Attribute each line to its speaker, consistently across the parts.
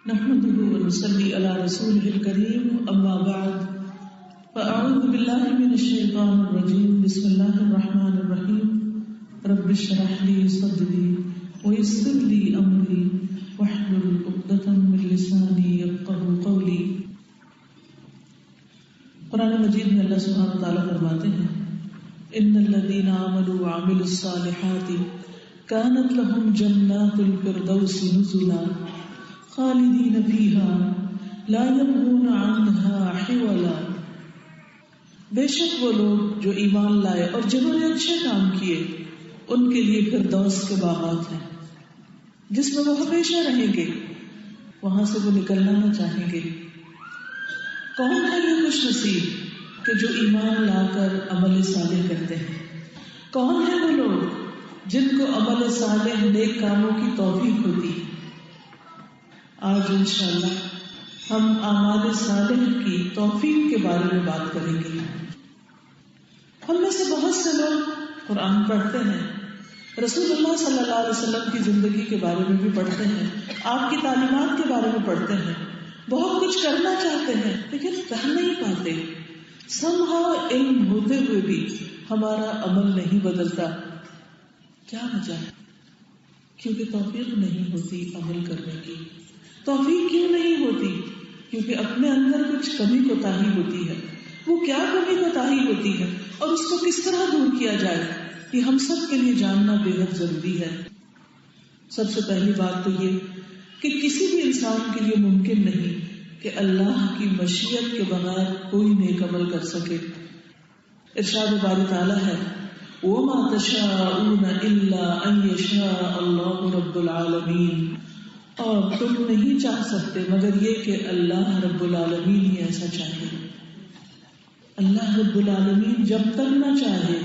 Speaker 1: نحمده ونصلي على رسوله الكريم أما بعد فأعوذ بالله من الشيطان الرجيم بسم الله الرحمن الرحيم رب اشرح لي صدري ويسر لي أمري واحلل عقدة من لساني يفقهوا قولي. قرآن مجید میں اللہ سبحانہ وتعالیٰ فرماتے ہیں ان الذين آمنوا وعملوا الصالحات كانت لهم جنات الفردوس نزلا خالدین فیہا لا یبغون عنہا حولا. بے شک وہ لوگ جو ایمان لائے اور جنہوں نے اچھے کام کیے ان کے لیے فردوس کے باغات ہیں جس میں وہ ہمیشہ رہیں گے، وہاں سے وہ نکلنا نہ چاہیں گے. کون ہے یہ خوش نصیب کہ جو ایمان لا کر عمل صالح کرتے ہیں؟ کون ہے وہ لوگ جن کو عمل صالح نیک کاموں کی توفیق ہوتی ہے؟ آج انشاءاللہ ہم اعمال صالح کی توفیق کے بارے میں بات کریں گے. ہم میں سے بہت سے لوگ قرآن پڑھتے ہیں، رسول اللہ صلی اللہ علیہ وسلم کی زندگی کے بارے میں بھی پڑھتے ہیں، آپ کی تعلیمات کے بارے میں پڑھتے ہیں، بہت کچھ کرنا چاہتے ہیں لیکن کر نہیں پاتے. somehow علم ہوتے ہوئے بھی ہمارا عمل نہیں بدلتا. کیا وجہ ہے؟ کیونکہ توفیق نہیں ہوتی عمل کرنے کی. توفیق کیوں نہیں ہوتی؟ کیونکہ اپنے اندر کچھ کمی کوتاہی ہوتی ہے. وہ کیا کمی کوتاہی ہوتی ہے اور اس کو کس طرح دور کیا جائے، یہ ہم سب کے لیے جاننا بے حد ضروری ہے. سب سے پہلی بات تو یہ کہ کسی بھی انسان کے لیے ممکن نہیں کہ اللہ کی مشیت کے بغیر کوئی نیک عمل کر سکے. ارشاد باری تعالیٰ ہے وَمَا تَشَاءُونَ إِلَّا أَن يَشَاءَ اللَّهُ رَبُّ الْعَالَمِينَ. اور تم نہیں چاہ سکتے مگر یہ کہ اللہ رب العالمین ہی ایسا چاہے. اللہ رب العالمین جب تک نہ چاہے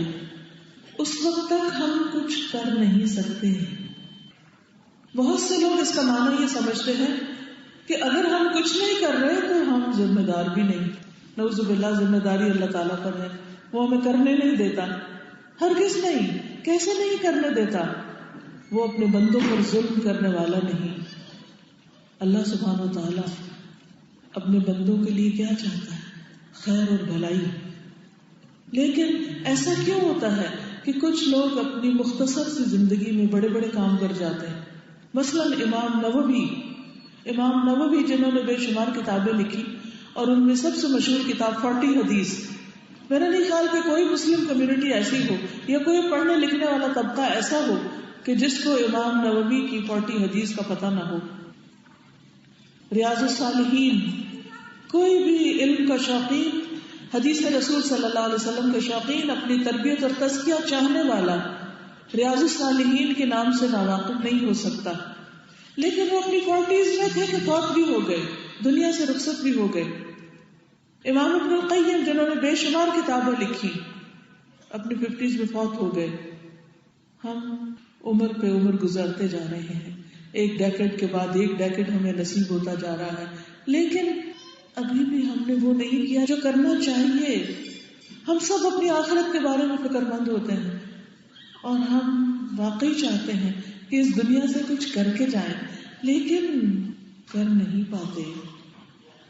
Speaker 1: اس وقت تک ہم کچھ کر نہیں سکتے. بہت سے لوگ اس کا معنی یہ سمجھتے ہیں کہ اگر ہم کچھ نہیں کر رہے تو ہم ذمہ دار بھی نہیں. نعوذ باللہ، ذمہ داری اللہ تعالیٰ پر ہے، وہ ہمیں کرنے نہیں دیتا. ہرگز نہیں. کیسے نہیں کرنے دیتا؟ وہ اپنے بندوں پر ظلم کرنے والا نہیں. اللہ سبحانہ و تعالیٰ اپنے بندوں کے لیے کیا چاہتا ہے؟ خیر اور بھلائی. لیکن ایسا کیوں ہوتا ہے کہ کچھ لوگ اپنی مختصر سی زندگی میں بڑے بڑے کام کر جاتے ہیں؟ مثلاً امام نووی جنہوں نے بے شمار کتابیں لکھی اور ان میں سب سے مشہور کتاب 40 حدیث. میرا نہیں خیال کہ کوئی مسلم کمیونٹی ایسی ہو یا کوئی پڑھنے لکھنے والا طبقہ ایسا ہو کہ جس کو امام نووی کی 40 حدیث کا پتہ نہ ہو. ریاض الصالحین، کوئی بھی علم کا شوقین، حدیث رسول صلی اللہ علیہ وسلم کے شوقین، اپنی تربیت اور تزکیہ چاہنے والا ریاض الصالحین کے نام سے ناواقف نہیں ہو سکتا. لیکن وہ اپنی 40s میں تھے کہ فوت بھی ہو گئے، دنیا سے رخصت بھی ہو گئے. امام ابن القیم جنہوں نے بے شمار کتابیں لکھی اپنی 50s میں فوت ہو گئے. ہم عمر پہ عمر گزرتے جا رہے ہیں، ایک ڈیکیڈ کے بعد ایک ڈیکیڈ ہمیں نصیب ہوتا جا رہا ہے، لیکن ابھی بھی ہم نے وہ نہیں کیا جو کرنا چاہیے. ہم سب اپنی آخرت کے بارے میں فکر مند ہوتے ہیں اور ہم واقعی چاہتے ہیں کہ اس دنیا سے کچھ کر کے جائیں، لیکن کر نہیں پاتے.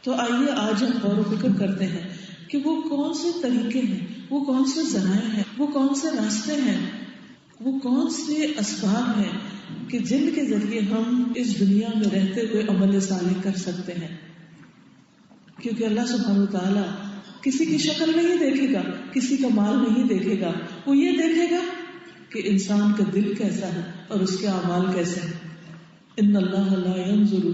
Speaker 1: تو آئیے آج ہم غور و فکر کرتے ہیں کہ وہ کون سے طریقے ہیں، وہ کون سے ذرائع ہیں، وہ کون سے راستے ہیں، وہ کون سے اسباب ہیں کہ جن کے ذریعے ہم اس دنیا میں رہتے ہوئے عمل صالح کر سکتے ہیں. کیونکہ اللہ سبحانہ وتعالیٰ کسی کی شکل نہیں دیکھے گا، کسی کا مال نہیں دیکھے گا، وہ یہ دیکھے گا کہ انسان کا دل کیسا ہے اور اس کے اعمال کیسے ہیں. ان اللہ لا ينظر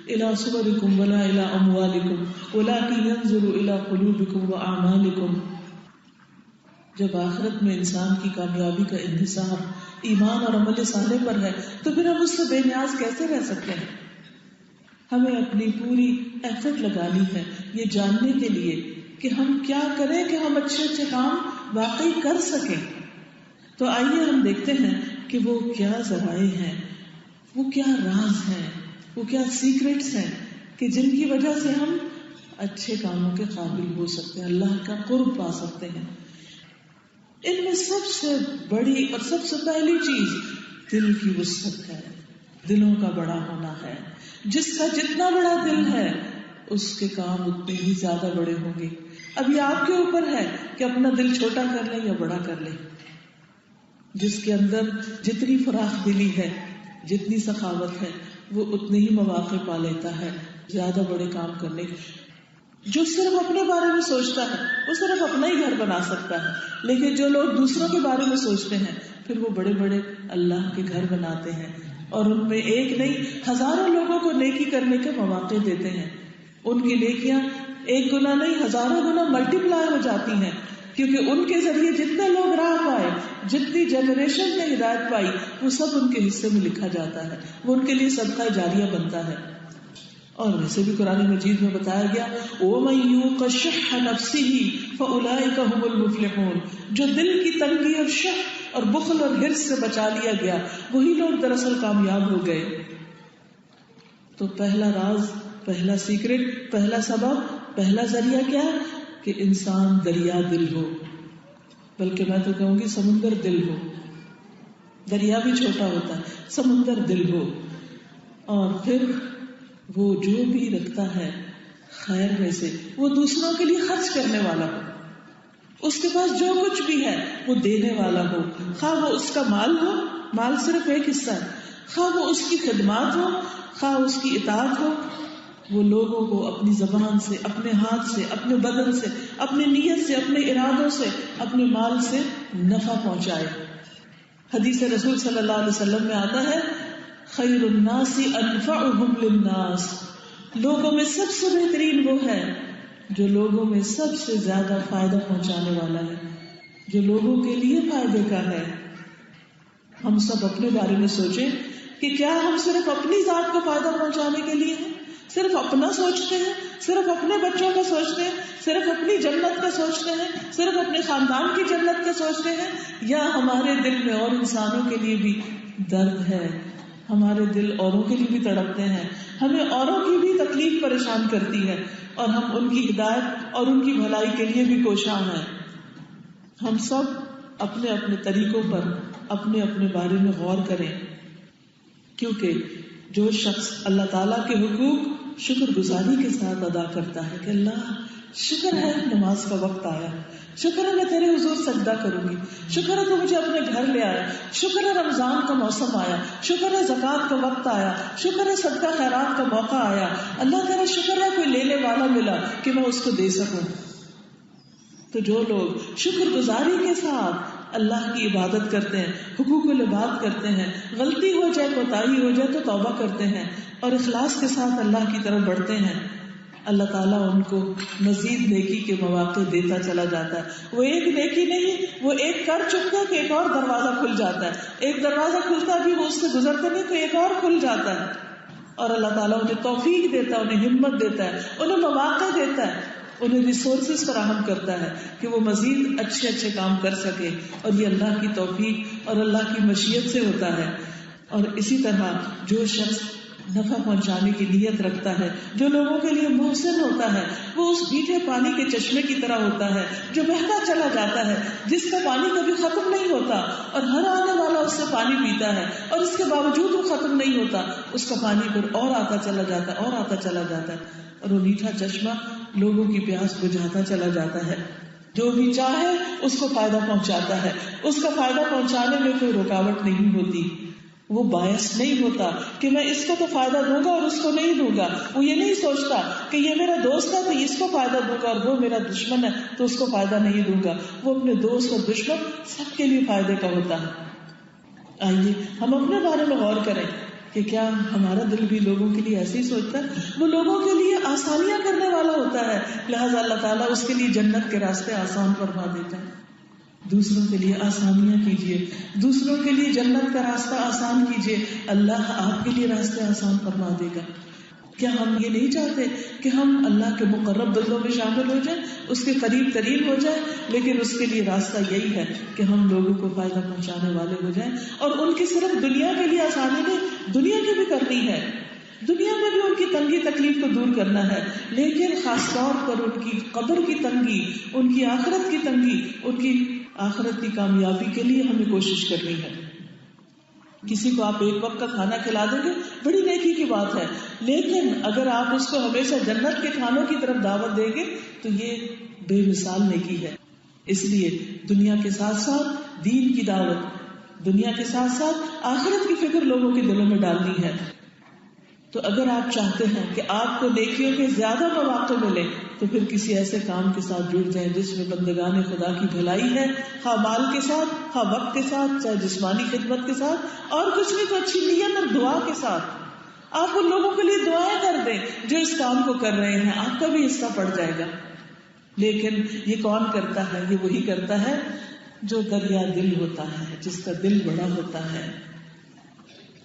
Speaker 1: الى صورکم ولا الى اموالکم ولکن ينظر الى قلوبکم واعمالکم. جب آخرت میں انسان کی کامیابی کا انحصار ایمان اور عمل صالح پر ہے تو پھر ہم اس سے بے نیاز کیسے رہ سکتے ہیں؟ ہمیں اپنی پوری ایفرٹ لگانی ہے یہ جاننے کے لیے کہ ہم کیا کریں کہ ہم اچھے اچھے کام واقعی کر سکیں. تو آئیے ہم دیکھتے ہیں کہ وہ کیا ذرائع ہیں، وہ کیا راز ہیں، وہ کیا سیکرٹس ہیں کہ جن کی وجہ سے ہم اچھے کاموں کے قابل ہو سکتے ہیں، اللہ کا قرب پا سکتے ہیں. ان میں سب سے بڑی اور سب سے پہلی چیز دل کی وسعت ہے. دلوں کا بڑا ہونا ہے. جس کا جتنا بڑا دل ہے اس کے کام اتنے ہی زیادہ بڑے ہوں گے. اب یہ آپ کے اوپر ہے کہ اپنا دل چھوٹا کر لیں یا بڑا کر لیں. جس کے اندر جتنی فراخ دلی ہے، جتنی سخاوت ہے، وہ اتنے ہی مواقع پا لیتا ہے زیادہ بڑے کام کرنے. جو صرف اپنے بارے میں سوچتا ہے وہ صرف اپنا ہی گھر بنا سکتا ہے، لیکن جو لوگ دوسروں کے بارے میں سوچتے ہیں پھر وہ بڑے بڑے اللہ کے گھر بناتے ہیں، اور ان میں ایک نہیں ہزاروں لوگوں کو نیکی کرنے کے مواقع دیتے ہیں. ان کی نیکیاں ایک گنا نہیں ہزاروں گنا ملٹی پلائی ہو جاتی ہیں، کیونکہ ان کے ذریعے جتنے لوگ راہ پائے، جتنی جنریشن نے ہدایت پائی، وہ سب ان کے حصے میں لکھا جاتا ہے، وہ ان کے لیے صدقہ جاریہ بنتا ہے. اور ویسے بھی قرآن مجید میں بتایا گیا وَمَن يُوقَ شُحَّ نَفْسِهِ فَأُولَٰئِكَ هُمُ الْمُفْلِحُونَ، جو دل کی تنگی اور شح اور بخل اور حرص سے بچا لیا گیا وہی لوگ دراصل کامیاب ہو گئے. تو پہلا راز، پہلا سیکرٹ، پہلا سبب، پہلا ذریعہ کیا ہے کہ انسان دریا دل ہو، بلکہ میں تو کہوں گی سمندر دل ہو. دریا بھی چھوٹا ہوتا ہے، سمندر دل ہو. اور پھر وہ جو بھی رکھتا ہے خیر میں سے وہ دوسروں کے لیے خرچ کرنے والا ہو. اس کے پاس جو کچھ بھی ہے وہ دینے والا ہو، خواہ وہ اس کا مال ہو، مال صرف ایک حصہ ہے، خواہ وہ اس کی خدمات ہو، خواہ اس کی اطاعت ہو. وہ لوگوں کو اپنی زبان سے، اپنے ہاتھ سے، اپنے بدن سے، اپنی نیت سے، اپنے ارادوں سے، اپنے مال سے نفع پہنچائے. حدیث رسول صلی اللہ علیہ وسلم میں آتا ہے خیر الناس انفعهم للناس، لوگوں میں سب سے بہترین وہ ہے جو لوگوں میں سب سے زیادہ فائدہ پہنچانے والا ہے، جو لوگوں کے لیے فائدے کا ہے. ہم سب اپنے بارے میں سوچیں کہ کیا ہم صرف اپنی ذات کو فائدہ پہنچانے کے لیے ہیں، صرف اپنا سوچتے ہیں، صرف اپنے بچوں کا سوچتے ہیں، صرف اپنی جنت کا سوچتے ہیں، صرف اپنے خاندان کی جنت کا سوچتے ہیں، یا ہمارے دل میں اور انسانوں کے لیے بھی درد ہے، ہمارے دل اوروں کے لیے بھی تڑپتے ہیں، ہمیں اوروں کی بھی تکلیف پریشان کرتی ہے اور ہم ان کی ہدایت اور ان کی بھلائی کے لیے بھی کوشاں ہیں. ہم سب اپنے اپنے طریقوں پر اپنے اپنے بارے میں غور کریں، کیونکہ جو شخص اللہ تعالیٰ کے حقوق شکر گزاری کے ساتھ ادا کرتا ہے کہ اللہ شکر ہے نماز کا وقت آیا، شکر ہے میں تیرے حضور سجدہ کروں گی، شکر ہے تو مجھے اپنے گھر لے آیا، شکر ہے رمضان کا موسم آیا، شکر ہے زکوٰۃ کا وقت آیا، شکر ہے صدقہ خیرات کا موقع آیا، اللہ تیرا شکر ہے کوئی لینے والا ملا کہ میں اس کو دے سکوں. تو جو لوگ شکر گزاری کے ساتھ اللہ کی عبادت کرتے ہیں، حقوق العباد کرتے ہیں، غلطی ہو جائے، کوتاہی ہو جائے تو توبہ کرتے ہیں اور اخلاص کے ساتھ اللہ کی طرف بڑھتے ہیں، اللہ تعالیٰ ان کو مزید نیکی کے مواقع دیتا چلا جاتا ہے. وہ ایک نیکی نہیں، وہ ایک کر چکتا ہے کہ ایک اور دروازہ کھل جاتا ہے، ایک دروازہ کھلتا ہے بھی وہ اس سے گزرتے نہیں تو ایک اور کھل جاتا ہے. اور اللہ تعالیٰ انہیں توفیق دیتا ہے، انہیں ہمت دیتا ہے، انہیں مواقع دیتا ہے، انہیں ریسورسز فراہم کرتا ہے کہ وہ مزید اچھے اچھے کام کر سکے. اور یہ اللہ کی توفیق اور اللہ کی مشیت سے ہوتا ہے. اور اسی طرح جو شخص نفع پہنچانے کی نیت رکھتا ہے، جو لوگوں کے لیے محسن ہوتا ہے، وہ اس میٹھے پانی کے چشمے کی طرح ہوتا ہے جو بہتا چلا جاتا ہے، جس کا پانی کبھی ختم نہیں ہوتا اور ہر آنے والا اس سے پانی پیتا ہے اور اس کے باوجود وہ ختم نہیں ہوتا، اس کا پانی پھر اور آتا چلا جاتا ہے اور آتا چلا جاتا ہے، اور وہ میٹھا چشمہ لوگوں کی پیاس بجھاتا چلا جاتا ہے. جو بھی چاہے اس کو فائدہ پہنچاتا ہے، اس کا فائدہ پہنچانے میں کوئی رکاوٹ نہیں ہوتی. وہ باعث نہیں ہوتا کہ میں اس کو تو فائدہ دوں گا اور اس کو نہیں دوں گا. وہ یہ نہیں سوچتا کہ یہ میرا دوست ہے تو اس کو فائدہ دوں گا اور وہ میرا دشمن ہے تو اس کو فائدہ نہیں دوں گا. وہ اپنے دوست اور دشمن سب کے لیے فائدے کا ہوتا ہے. آئیے ہم اپنے بارے میں غور کریں کہ کیا ہمارا دل بھی لوگوں کے لیے ایسے ہی سوچتا ہے؟ وہ لوگوں کے لیے آسانیاں کرنے والا ہوتا ہے، لہذا اللہ تعالیٰ اس کے لیے جنت کے راستے آسان فرما دیتا ہے. دوسروں کے لیے آسانیاں کیجیے، دوسروں کے لیے جنت کا راستہ آسان کیجیے، اللہ آپ کے لیے راستے آسان فرما دے گا. کیا ہم یہ نہیں چاہتے کہ ہم اللہ کے مقرب بندوں میں شامل ہو جائیں، اس کے قریب ترین ہو جائیں؟ لیکن اس کے لیے راستہ یہی ہے کہ ہم لوگوں کو فائدہ پہنچانے والے ہو جائیں، اور ان کی صرف دنیا کے لیے آسانی نہیں، دنیا کی بھی کرنی ہے، دنیا میں بھی ان کی تنگی تکلیف کو دور کرنا ہے، لیکن خاص طور پر ان کی قبر کی تنگی، ان کی آخرت کی تنگی، ان کی آخرت کی کامیابی کے لیے ہمیں کوشش کرنی ہے. کسی کو آپ ایک وقت کا کھانا کھلا دیں گے بڑی نیکی کی بات ہے، لیکن اگر آپ اس کو ہمیشہ جنت کے کھانوں کی طرف دعوت دیں گے تو یہ بے مثال نیکی ہے. اس لیے دنیا کے ساتھ ساتھ دین کی دعوت، دنیا کے ساتھ ساتھ آخرت کی فکر لوگوں کے دلوں میں ڈالنی ہے. تو اگر آپ چاہتے ہیں کہ آپ کو نیکیوں کے زیادہ مواقع ملے تو پھر کسی ایسے کام کے ساتھ جڑ جائیں جس میں بندگان خدا کی بھلائی ہے، خواہ مال کے ساتھ، خواہ وقت کے ساتھ، چاہے جسمانی خدمت کے ساتھ، اور کچھ نہیں تو اچھی نیت اور دعا کے ساتھ. آپ ان لوگوں کے لیے دعائیں کر دیں جو اس کام کو کر رہے ہیں، آپ کا بھی حصہ پڑ جائے گا. لیکن یہ کون کرتا ہے؟ یہ وہی کرتا ہے جو دریا دل ہوتا ہے، جس کا دل بڑا ہوتا ہے.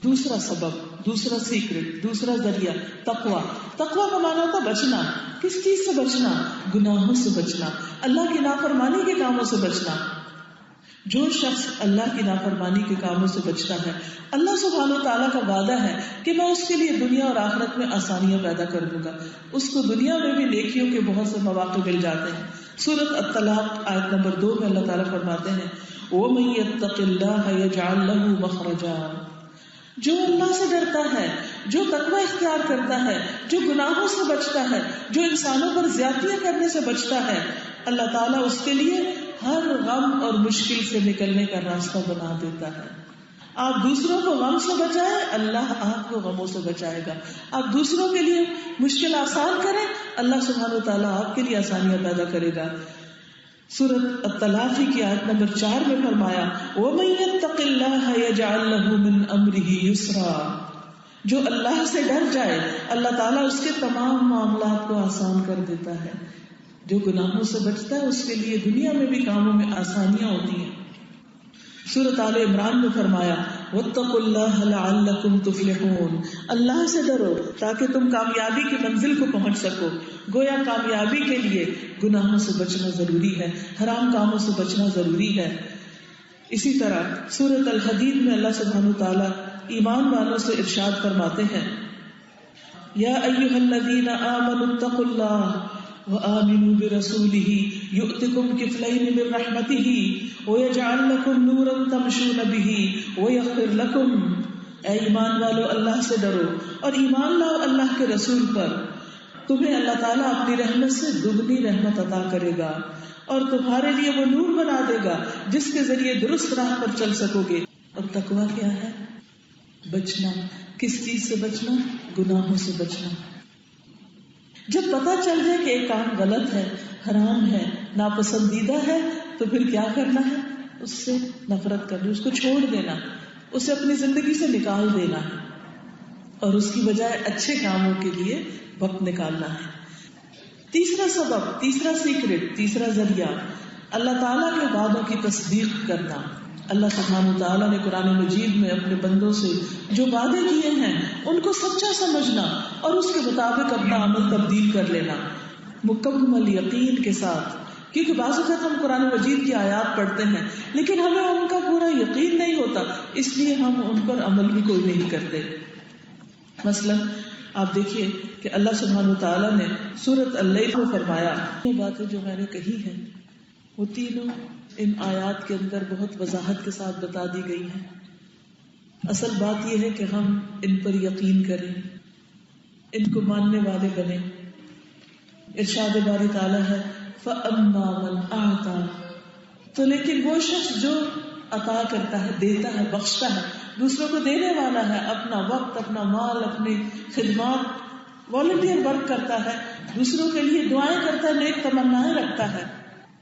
Speaker 1: دوسرا سبب، دوسرا سیکرٹ، دوسرا ذریعہ تقویٰ. تقویٰ کا معنی ہوتا ہے بچنا. کس چیز سے بچنا؟ گناہوں سے بچنا، اللہ کی نافرمانی کے کاموں سے بچنا. جو شخص اللہ کی نافرمانی کے کاموں سے بچتا ہے، اللہ سبحانہ و تعالیٰ کا وعدہ ہے کہ میں اس کے لیے دنیا اور آخرت میں آسانیاں پیدا کر دوں گا. اس کو دنیا میں بھی نیکیوں کے بہت سے مواقع مل جاتے ہیں. سورۃ الطلاق آیت نمبر 2 میں اللہ تعالیٰ فرماتے ہیں وَمَن يَتَّقِ اللَّهَ يَجْعَل لَّهُ مَخْرَجًا. جو اللہ سے ڈرتا ہے، جو تقوی اختیار کرتا ہے، جو گناہوں سے بچتا ہے، جو انسانوں پر زیادتیاں کرنے سے بچتا ہے، اللہ تعالیٰ اس کے لیے ہر غم اور مشکل سے نکلنے کا راستہ بنا دیتا ہے. آپ دوسروں کو غم سے بچائیں، اللہ آپ کو غموں سے بچائے گا. آپ دوسروں کے لیے مشکل آسان کریں، اللہ سبحانہ و تعالیٰ آپ کے لیے آسانیاں پیدا کرے گا. سورۃ الطلاق کی آیت نمبر 4 میں فرمایا وَمَن يَتَّقِ اللَّهَ يَجْعَل لَّهُ مِنْ أَمْرِهِ يُسْرًا. جو اللہ سے ڈر جائے اللہ تعالیٰ اس کے تمام معاملات کو آسان کر دیتا ہے. جو گناہوں سے بچتا ہے اس کے لیے دنیا میں بھی کاموں میں آسانیاں ہوتی ہیں. سورۃ آل عمران میں فرمایا وَاتَّقُوا اللَّهَ لَعَلَّكُمْ تُفْلِحُونَ. اللہ سے ڈرو تاکہ تم کامیابی کی منزل کو پہنچ سکو. گویا کامیابی کے لیے گناہوں سے بچنا ضروری ہے، حرام کاموں سے بچنا ضروری ہے. اسی طرح سورۃ الحدید میں اللہ سبحانہ وتعالیٰ ایمان والوں سے ارشاد فرماتے ہیں یا ایھا الذین آمنوا اتقوا اللہ وآمنوا برسولہ یؤتکم کفلین من رحمتہ ویجعل لکم نورا تمشون بہ ویغفر لکم. اے ایمان والو اللہ سے ڈرو اور ایمان لاؤ اللہ کے رسول پر، تمہیں اللہ تعالیٰ اپنی رحمت سے دگنی رحمت عطا کرے گا اور تمہارے لیے وہ نور بنا دے گا جس کے ذریعے درست راہ پر چل سکو گے. اور تقویٰ کیا ہے؟ بچنا. کس چیز سے بچنا؟ گناہوں سے بچنا. جب پتہ چل جائے کہ ایک کام غلط ہے، حرام ہے، ناپسندیدہ ہے، تو پھر کیا کرنا ہے؟ اس سے نفرت کرنی، اس کو چھوڑ دینا، اسے اپنی زندگی سے نکال دینا اور اس کی بجائے اچھے کاموں کے لیے وقت نکالنا ہے. تیسرا سبب، تیسرا سیکرٹ، تیسرا ذریعہ اللہ تعالیٰ کے وعدوں کی تصدیق کرنا. اللہ سبحانہ وتعالیٰ نے قرآن مجید میں اپنے بندوں سے جو وعدے کیے ہیں ان کو سچا سمجھنا اور اس کے مطابق اپنا عمل تبدیل کر لینا مکمل یقین کے ساتھ. کیونکہ بعض اوقات ہم قرآن مجید کی آیات پڑھتے ہیں لیکن ہمیں ان کا پورا یقین نہیں ہوتا، اس لیے ہم ان پر عمل بھی کوئی نہیں کرتے. مثلا آپ دیکھیے کہ اللہ سبحانہ وتعالیٰ نے سورۃ اللیل میں فرمایا، یہ باتیں جو میں نے کہی ہیں وہ تینوں ان آیات کے اندر بہت وضاحت کے ساتھ بتا دی گئی ہیں. اصل بات یہ ہے کہ ہم ان پر یقین کریں، ان کو ماننے والے بنیں. ارشاد باری تعالیٰ ہے فَأَمَّا مَنْ أَعْطَى. تو لیکن وہ شخص جو عطا کرتا ہے، دیتا ہے، بخشتا ہے، دوسروں کو دینے والا ہے، اپنا وقت، اپنا مال، اپنی خدمات، والنٹیئر ورک کرتا ہے، دوسروں کے لیے دعائیں کرتا ہے، نیک تمنائیں رکھتا ہے،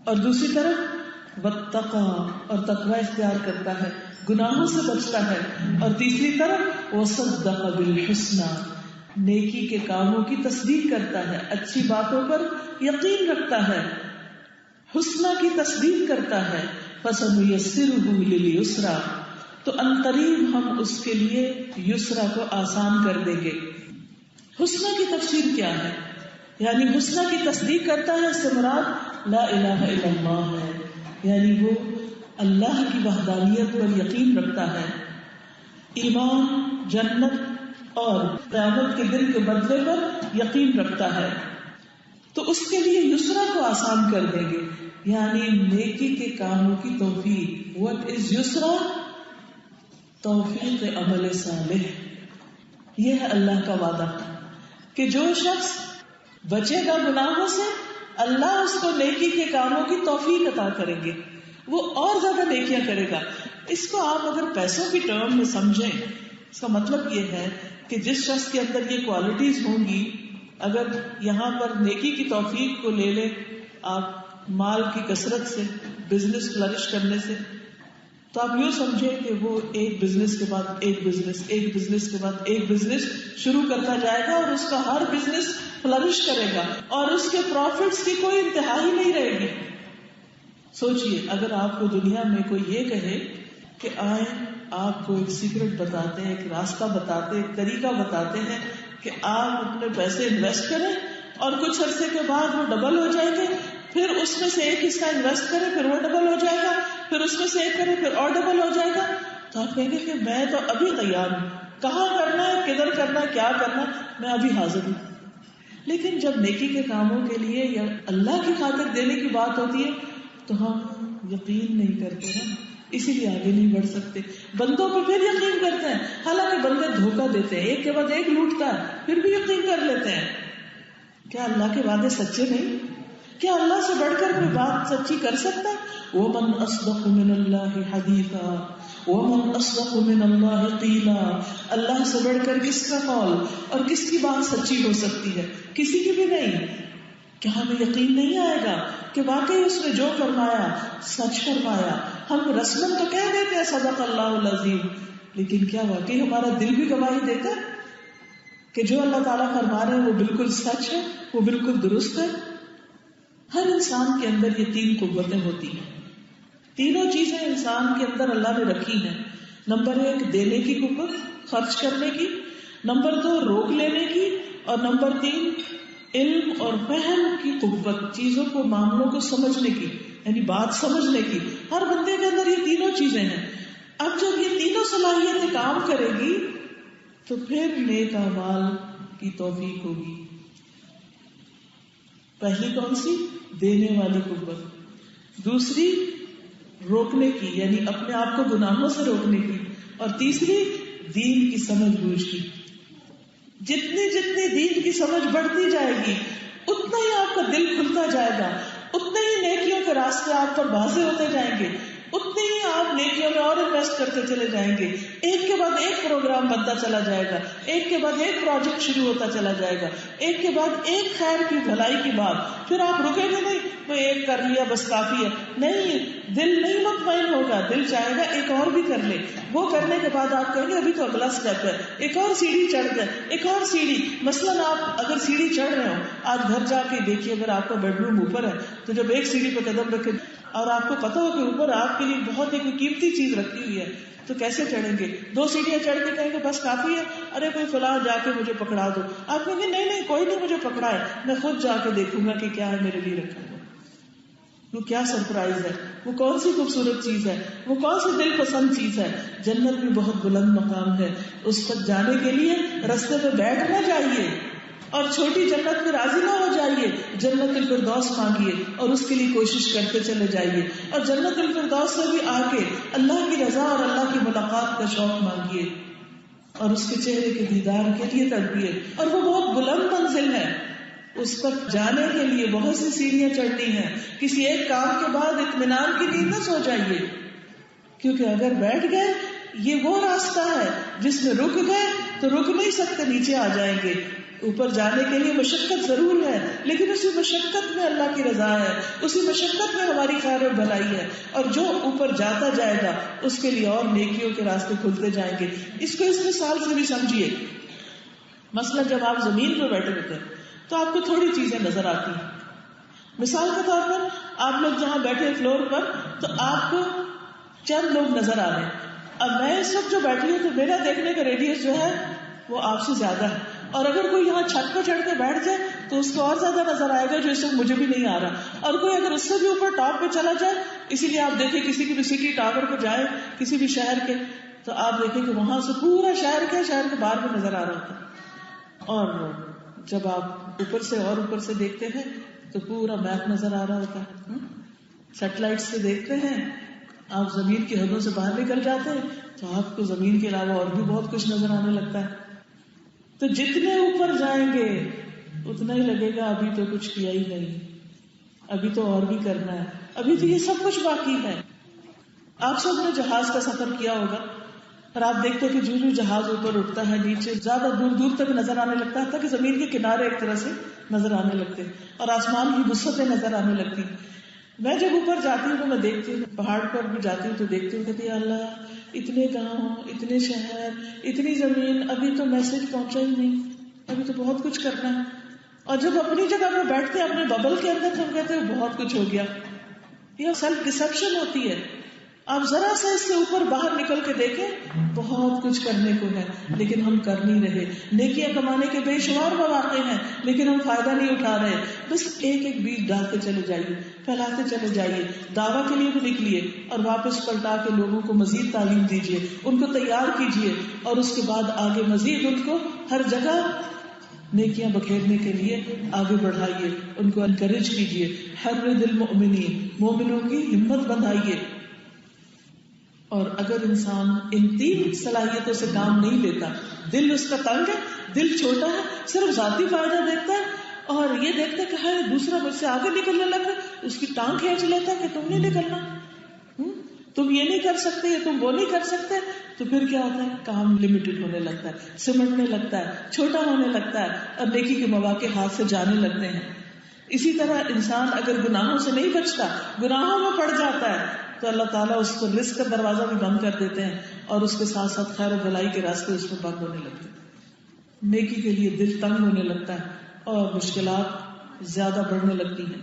Speaker 1: اور دوسری طرف وَاتَّقَى اور تقوی اختیار کرتا ہے، گناہوں سے بچتا ہے، اور تیسری طرف وَصَدَّقَ بِالْحُسْنَى نیکی کے کاموں کی تصدیق کرتا ہے، اچھی باتوں پر یقین رکھتا ہے، حسنہ کی تصدیق کرتا ہے. فَسَنُيَسِّرُهُ لِلْيُسْرَى تو عنقریب ہم اس کے لیے یسرا کو آسان کر دیں گے. حسنہ کی تفسیر کیا ہے؟ یعنی حسنہ کی تصدیق کرتا ہے، اس سے مراد لا الہ الا اللہ ہے، یعنی وہ اللہ کی وحدانیت پر یقین رکھتا ہے، ایمان، جنت اور قیامت کے دن کے بدلے پر یقین رکھتا ہے، تو اس کے لیے یسرا کو آسان کر دیں گے، یعنی نیکی کے کاموں کی توفیق. What is یسرا؟ توفیق عمل صالح. یہ ہے اللہ کا وعدہ کہ جو شخص بچے گا گناہوں سے اللہ اس کو نیکی کے کاموں کی توفیق عطا کریں گے, وہ اور زیادہ نیکیاں کرے گا. اس کو آپ اگر پیسوں کی ٹرم میں سمجھیں, اس کا مطلب یہ ہے کہ جس شخص کے اندر یہ کوالٹیز ہوں گی, اگر یہاں پر نیکی کی توفیق کو لے لیں آپ مال کی کثرت سے, بزنس فلرش کرنے سے, تو آپ یوں سمجھیں کہ وہ ایک بزنس کے بعد ایک بزنس, ایک بزنس کے بعد ایک بزنس شروع کرتا جائے گا, اور اس کا ہر بزنس فلرش کرے گا, اور اس کے پروفٹس کی کوئی انتہا ہی نہیں رہے گی. سوچئے اگر آپ کو دنیا میں کوئی یہ کہے کہ آئیں آپ کو ایک سیکرٹ بتاتے ہیں, ایک راستہ بتاتے, ایک طریقہ بتاتے ہیں کہ آپ اپنے پیسے انویسٹ کریں اور کچھ عرصے کے بعد وہ ڈبل ہو جائیں گے, پھر اس میں سے ایک حصہ انویسٹ کریں پھر وہ ڈبل ہو جائے گا, پھر اس میں سے ایک کریں پھر اور ڈبل ہو جائے گا, تو آپ کہیں گے کہ میں تو ابھی تیار ہوں, کہاں کرنا ہے, کدھر کرنا ہے, کیا کرنا ہے, میں ابھی حاضر ہوں. لیکن جب نیکی کے کاموں کے لیے یا اللہ کی خاطر دینے کی بات ہوتی ہے تو ہم یقین نہیں کرتے ہیں, اسی لیے آگے نہیں بڑھ سکتے. بندوں پہ پھر یقین کرتے ہیں, حالانکہ بندے دھوکہ دیتے ہیں, ایک کے بعد ایک لوٹتا ہے, پھر بھی یقین کر لیتے ہیں. کیا اللہ کے وعدے سچے نہیں؟ کیا اللہ سے بڑھ کر کوئی بات سچی کر سکتا ہے؟ وَمَنْ أَصْدَقُ مِنَ اللَّهِ حَدِيثًا وَمَنْ أَصْدَقُ مِنَ اللَّهِ قِيلًا. اللہ سے بڑھ کر کس کا قول اور کس کی بات سچی ہو سکتی ہے؟ کسی کی بھی نہیں. کیا ہمیں یقین نہیں آئے گا کہ واقعی اس نے جو فرمایا سچ فرمایا؟ ہم رسمن تو کہہ دیتے ہیں صدق اللہ العظیم, لیکن کیا واقعی ہمارا دل بھی گواہی دیتا ہے کہ جو اللہ تعالیٰ فرما رہے ہیں وہ بالکل سچ ہے, وہ بالکل درست ہے؟ ہر انسان کے اندر یہ تین قوتیں ہوتی ہیں. تینوں چیزیں انسان کے اندر اللہ نے رکھی ہیں. نمبر 1 دینے کی قوت, خرچ کرنے کی. نمبر 2 روک لینے کی. اور نمبر 3 علم اور فہم کی قوت, چیزوں کو معاملوں کو سمجھنے کی, یعنی بات سمجھنے کی. ہر بندے کے اندر یہ تینوں چیزیں ہیں. اب جب یہ تینوں صلاحیتیں کام کرے گی تو پھر نیک اعمال کی توفیق ہوگی. پہلی کون سی؟ دینے والی قوت. دوسری روکنے کی, یعنی اپنے آپ کو گناہوں سے روکنے کی. اور تیسری دین کی سمجھ بوجھ کی. جتنی جتنی دین کی سمجھ بڑھتی جائے گی اتنا ہی آپ کا دل کھلتا جائے گا, اتنے ہی نیکیوں کے راستے آپ پر واضح ہوتے جائیں گے, اتنے ہی آپ نیکیوں میں اور انویسٹ کرتے چلے جائیں گے. ایک کے بعد ایک پروگرام بنتا چلا جائے گا, ایک کے بعد ایک پروجیکٹ شروع ہوتا چلا جائے گا, ایک کے بعد ایک خیر کی بھلائی کی بات. پھر آپ رکیں گے نہیں, وہ ایک کر لیا بس کافی ہے, نہیں, دل نہیں مطمئن ہوگا, دل چاہے گا ایک اور بھی کر لے. وہ کرنے کے بعد آپ کہیں گے ابھی تو اگلا اسٹیپ ہے, ایک اور سیڑھی چڑھ جائے, ایک اور سیڑھی. مثلاً آپ اگر سیڑھی چڑھ رہے ہو, آج گھر جا کے دیکھیے اگر آپ کا بیڈ روم اوپر ہے تو جب ایک سیڑھی پہ قدم رکھے اور آپ کو پتا ہو کہ اوپر آپ کے لیے بہت ایک قیمتی چیز رکھی ہوئی ہے تو کیسے چڑھیں گے؟ 2 سیڑھیاں چڑھ کے کہیں گے بس کافی ہے, ارے کوئی فلاں جا کے مجھے پکڑا دو. آپ کہیں گے نہیں نہیں کوئی نہیں مجھے پکڑا ہے, میں خود جا کے دیکھوں گا کہ کیا ہے میرے لیے رکھا ہوا. وہ کیا سرپرائز ہے, وہ کون سی خوبصورت چیز ہے, وہ کون سی دل پسند چیز ہے. جنت بھی بہت بلند مقام ہے, اس پر جانے کے لیے رستے پہ بیٹھنا چاہیے اور چھوٹی جنت میں راضی نہ ہو جائیے, جنت الفردوس مانگیے اور اس کے لیے کوشش کرتے چلے جائیے. اور جنت الفردوس سے بھی آگے اللہ کی رضا اور اللہ کی ملاقات کا شوق مانگیے اور اس کے چہرے کے دیدار کے لیے تڑپیے. اور وہ بہت بلند منزل ہے, اس پر جانے کے لیے بہت سی سیڑھیاں چڑھنی ہیں. کسی ایک کام کے بعد اطمینان کی نیند نہ سو جائیے, کیونکہ اگر بیٹھ گئے یہ وہ راستہ ہے جس میں رک گئے تو رک نہیں سکتے, نیچے آ جائیں گے. اوپر جانے کے لیے مشقت ضرور ہے, لیکن اسی مشقت میں اللہ کی رضا ہے, اسی مشقت میں ہماری خیر اور بھلائی ہے. اور جو اوپر جاتا جائے گا اس کے لیے اور نیکیوں کے راستے کھلتے جائیں گے. اس کو اس مثال سے بھی سمجھیے. مثلا جب آپ زمین پہ بیٹھے ہوتے ہیں تو آپ کو تھوڑی چیزیں نظر آتی ہیں. مثال کے طور پر آپ لوگ جہاں بیٹھے فلور پر تو آپ کو چند لوگ نظر آ رہے ہیں. اب میں اس وقت جو بیٹھی ہوں تو میرا دیکھنے کا ریڈیس جو ہے وہ آپ سے زیادہ ہے, اور اگر کوئی یہاں چھت پہ چڑھ کے بیٹھ جائے تو اس کو اور زیادہ نظر آئے گا جو اس وقت مجھے بھی نہیں آ رہا. اور کوئی اگر اس سے بھی اوپر ٹاپ پہ چلا جائے, اسی لیے آپ دیکھیں کسی کی بھی سٹی ٹاور پہ جائے کسی بھی شہر کے تو آپ دیکھیں کہ وہاں سے پورا شہر کے باہر بھی نظر آ رہا ہوتا ہے. اور جب آپ اوپر سے اور اوپر سے دیکھتے ہیں تو پورا میپ نظر آ رہا ہوتا ہے. سیٹلائٹ سے دیکھتے ہیں, آپ زمین کی حدوں سے باہر نکل جاتے ہیں تو آپ کو زمین کے علاوہ اور بھی بہت کچھ نظر آنے لگتا ہے. تو جتنے اوپر جائیں گے اتنا ہی لگے گا ابھی تو کچھ کیا ہی نہیں, ابھی تو اور بھی کرنا ہے, ابھی تو یہ سب کچھ باقی ہے. آپ سب نے جہاز کا سفر کیا ہوگا اور آپ دیکھتے کہ جو جہاز اوپر اٹھتا ہے نیچے زیادہ دور دور تک نظر آنے لگتا ہے, تاکہ زمین کے کنارے ایک طرح سے نظر آنے لگتے اور آسمان کی وسعتیں نظر آنے لگتی. میں جب اوپر جاتی ہوں تو میں دیکھتی ہوں, پہاڑ پر بھی جاتی ہوں تو دیکھتی ہوں کہ اللہ اتنے گاؤں, اتنے شہر, اتنی زمین, ابھی تو میسج پہنچا ہی نہیں, ابھی تو بہت کچھ کرنا ہے. اور جب اپنی جگہ پہ بیٹھتے ہیں اپنے ببل کے اندر تو ہم کہتے ہیں بہت کچھ ہو گیا. یہ سیلف ڈسپشن ہوتی ہے. آپ ذرا سا اس سے اوپر باہر نکل کے دیکھیں, بہت کچھ کرنے کو ہے لیکن ہم کر نہیں رہے. نیکیاں کمانے کے بے شمار مواقع ہیں لیکن ہم فائدہ نہیں اٹھا رہے. بس ایک ایک بیج ڈالتے چلے جائیے, پھیلاتے چلے جائیے, دعویٰ کے لیے بھی نکلیے اور واپس پلٹا کے لوگوں کو مزید تعلیم دیجیے, ان کو تیار کیجیے اور اس کے بعد آگے مزید ان کو ہر جگہ نیکیاں بکھیرنے کے لیے آگے بڑھائیے, ان کو انکریج کیجیے. حرض المؤمنین, مومنوں کی ہمت بندھائیے. اور اگر انسان ان 3 صلاحیتوں سے کام نہیں لیتا, دل اس کا تنگ ہے, دل چھوٹا ہے, صرف ذاتی فائدہ دیکھتا ہے اور یہ دیکھتا ہے کہ ہر دوسرا مجھ سے آگے نکلنے لگا, اس کی ٹانگ کھینچ لیتا ہے کہ تم نہیں نکلنا, تم یہ نہیں کر سکتے, یا تم وہ نہیں کر سکتے, تو پھر کیا ہوتا ہے, کام لمیٹڈ ہونے لگتا ہے, سمٹنے لگتا ہے, چھوٹا ہونے لگتا ہے اور نیکی کے مواقع ہاتھ سے جانے لگتے ہیں. اسی طرح انسان اگر گناہوں سے نہیں بچتا, گناہوں میں پڑ جاتا ہے, تو اللہ تعالیٰ اس کو رزق کا دروازہ بھی بند کر دیتے ہیں اور اس کے ساتھ ساتھ خیر و بھلائی کے راستے اس میں بند ہونے لگتے ہیں. نیکی کے لیے دل تنگ ہونے لگتا ہے اور مشکلات زیادہ بڑھنے لگتی ہیں.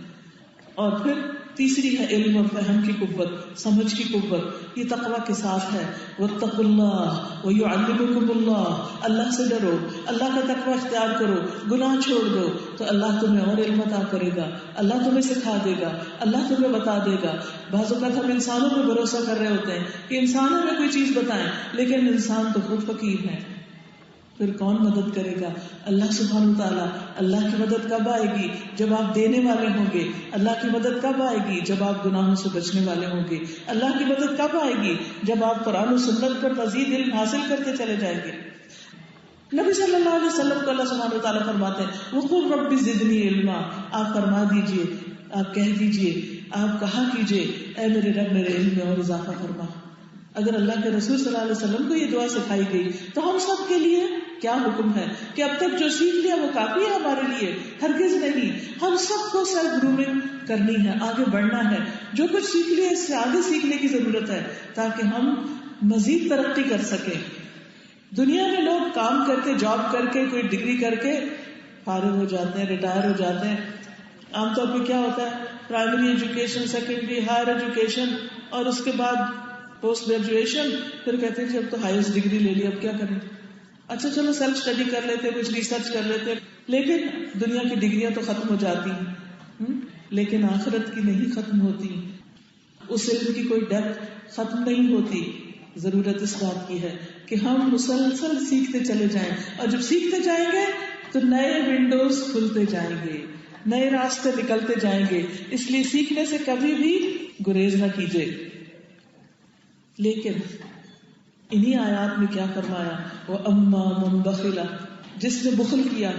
Speaker 1: اور پھر تیسری ہے علم اور فہم کی قوت, سمجھ کی قوت. یہ تقویٰ کے ساتھ ہے, واتقوا اللہ ویعلمکم اللہ, اللہ سے ڈرو, اللہ کا تقویٰ اختیار کرو, گناہ چھوڑ دو تو اللہ تمہیں اور علم عطا کرے گا, اللہ تمہیں سکھا دے گا, اللہ تمہیں بتا دے گا. بعض اوقات ہم انسانوں پہ بھروسہ کر رہے ہوتے ہیں کہ انسانوں میں کوئی چیز بتائیں, لیکن انسان تو خود فقیر ہے, پھر کون مدد کرے گا؟ اللہ سبحانہ وتعالیٰ. اللہ کی مدد کب آئے گی؟ جب آپ دینے والے ہوں گے. اللہ کی مدد کب آئے گی؟ جب آپ گناہوں سے بچنے والے ہوں گے. اللہ کی مدد کب آئے گی؟ جب آپ قرآن و سنت پر مزید علم حاصل کرتے چلے جائیں گے. نبی صلی اللہ علیہ وسلم کو اللہ سبحانہ وتعالیٰ فرماتے ہیں وقل رب زدنی علما, آپ فرما دیجئے, آپ کہہ دیجئے, آپ کہا کیجئے اے میرے رب میرے علم میں اور اضافہ فرما. اگر اللہ کے رسول صلی اللہ علیہ وسلم کو یہ دعا سکھائی گئی تو ہم سب کے لیے کیا حکم ہے کہ اب تک جو سیکھ لیا وہ کافی ہے ہمارے لیے؟ ہرگز نہیں. ہم سب کو سیلف گرومنگ کرنی ہے, آگے بڑھنا ہے. جو کچھ سیکھ لیا اس سے آگے سیکھنے کی ضرورت ہے تاکہ ہم مزید ترقی کر سکیں. دنیا میں لوگ کام کر کے, جاب کر کے, کوئی ڈگری کر کے فارغ ہو جاتے ہیں, ریٹائر ہو جاتے ہیں. عام طور پہ کیا ہوتا ہے, primary education, secondary, higher education اور اس کے بعد پوسٹ گریجویشن, پھر کہتے ہیں جب تو ہائیسٹ ڈگری لے لی اب کیا کریں. اچھا چلو سیلف اسٹڈی کر لیتے, کچھ ریسرچ کر لیتے, لیکن دنیا کی ڈگریاں تو ختم ہو جاتی ہیں, لیکن آخرت کی نہیں ختم ہوتی, اس علم کی کوئی ڈیپتھ ختم نہیں ہوتی. ضرورت اس بات کی ہے کہ ہم مسلسل سیکھتے چلے جائیں, اور جب سیکھتے جائیں گے تو نئے ونڈوز کھلتے جائیں گے, نئے راستے نکلتے جائیں گے. اس لیے سیکھنے سے کبھی بھی گریز نہ کیجیے. لیکن انہی آیات میں کیا فرمایا, وَأَمَّا مَن بَخِلَ, جس نے بخل کیا,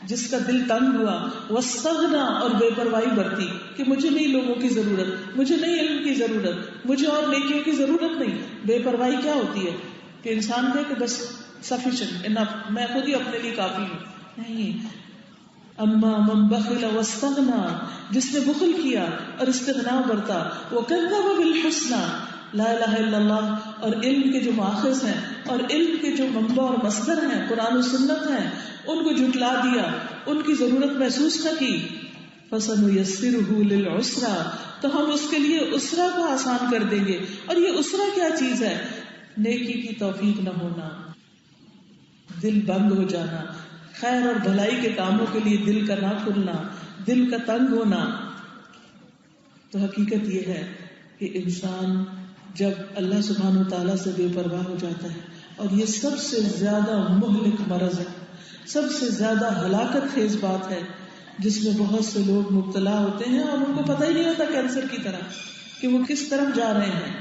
Speaker 1: جس کا دل تنگ ہوا, وَاسْتَغْنَى, اور بے پرواہی برتی کہ مجھے نہیں لوگوں کی ضرورت, مجھے نہیں علم کی ضرورت, مجھے اور نیکیوں کی ضرورت نہیں. بے پرواہی کیا ہوتی ہے کہ انسان کہے کہ بس sufficient enough, میں خود ہی اپنے لیے کافی ہوں. نہیں. اما من بخل واستغنى, جس نے بخل کیا اور استغنا برتا, وكذب بالحسنى, لا الہ الا اللہ, اور علم کے جو ماخذ ہیں اور علم کے جو منبع اور مصدر ہیں قرآن و سنت ہیں ان کو جھٹلا دیا, ان کی ضرورت محسوس نہ کی. فَسَنُيَسِّرُهُ لِلْعُسْرَى, تو ہم اس کے لیے اسرا کو آسان کر دیں گے. اور یہ اسرا کیا چیز ہے؟ نیکی کی توفیق نہ ہونا, دل بند ہو جانا, خیر اور بھلائی کے کاموں کے لیے دل کا نہ کھلنا, دل کا تنگ ہونا. تو حقیقت یہ ہے کہ انسان جب اللہ سبحانہ وتعالیٰ سے بے پرواہ ہو جاتا ہے, اور یہ سب سے زیادہ مہلک مرض ہے, سب سے زیادہ ہلاکت خیز بات ہے, جس میں بہت سے لوگ مبتلا ہوتے ہیں اور ان کو پتہ ہی نہیں ہوتا کینسر کی طرح کہ وہ کس طرف جا رہے ہیں,